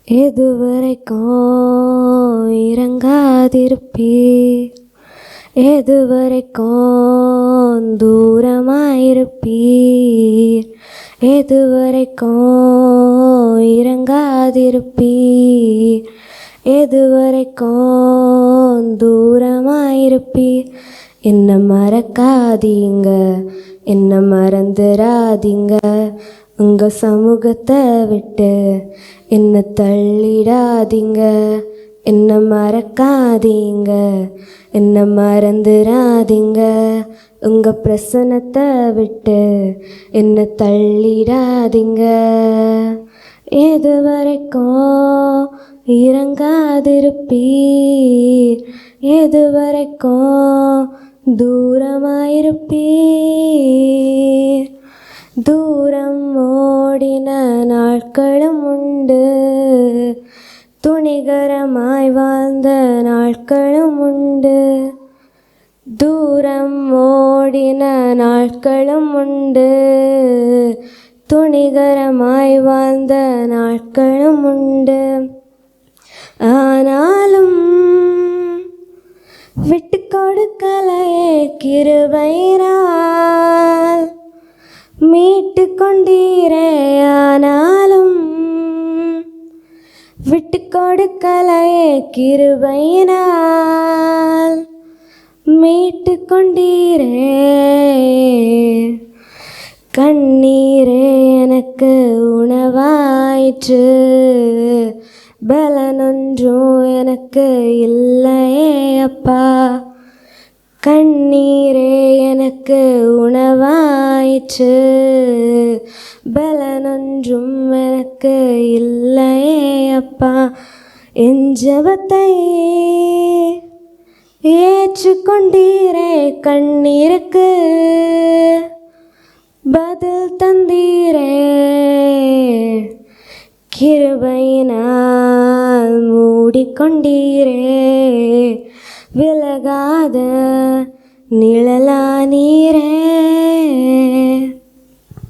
எதுவரைக்கும் இறங்காதிருப்பீர், எதுவரைக்கும் தூரமாயிருப்பீர், எதுவரைக்கும் இறங்காதிருப்பீர், எதுவரைக்கும் தூரமாயிருப்பீர். என்ன மறக்காதீங்க, என்ன மறந்துடாதீங்க, உங்க சமூகத்தை விட்டு என்ன தள்ளிடாதீங்க. என்ன மறக்காதீங்க, என்ன மறந்துடாதீங்க, உங்க பிரசன்னத்தை விட்டு என்ன தள்ளிடாதீங்க. எது வரைக்கும் இறங்காதிருப்பீர், எது வரைக்கும் தூரமாயிருப்பீர். தூரம் ஓடின நாட்களும் உண்டு, துணிகரமாய் வாழ்ந்த நாட்களும் உண்டு. தூரம் ஓடின நாட்களும் உண்டு, துணிகரமாய் வாழ்ந்த நாட்களும் உண்டு. ஆனாலும் விட்டு கொடுக்கலையே கிருபையினால் மீட்டு கொண்டீரே. ஆனாலும் விட்டு கொடுக்கலையே கிருபையினால் மீட்டு கொண்டீரே. கண்ணீரே எனக்கு உணவாயிற்று, பலனொன்றும் எனக்கு இல்லையே அப்பா. கண்ணீரே எனக்கு உணவாயிற்று, பலனொன்றும் எனக்கு இல்லையே அப்பா. என் ஜெபத்தை ஏற்றுக்கொண்டீரே, கண்ணீருக்கு பதில் தந்தீரே. கிருபையினால் மூடிக்கொண்டீரே, விலகாத நிழலா நீரே.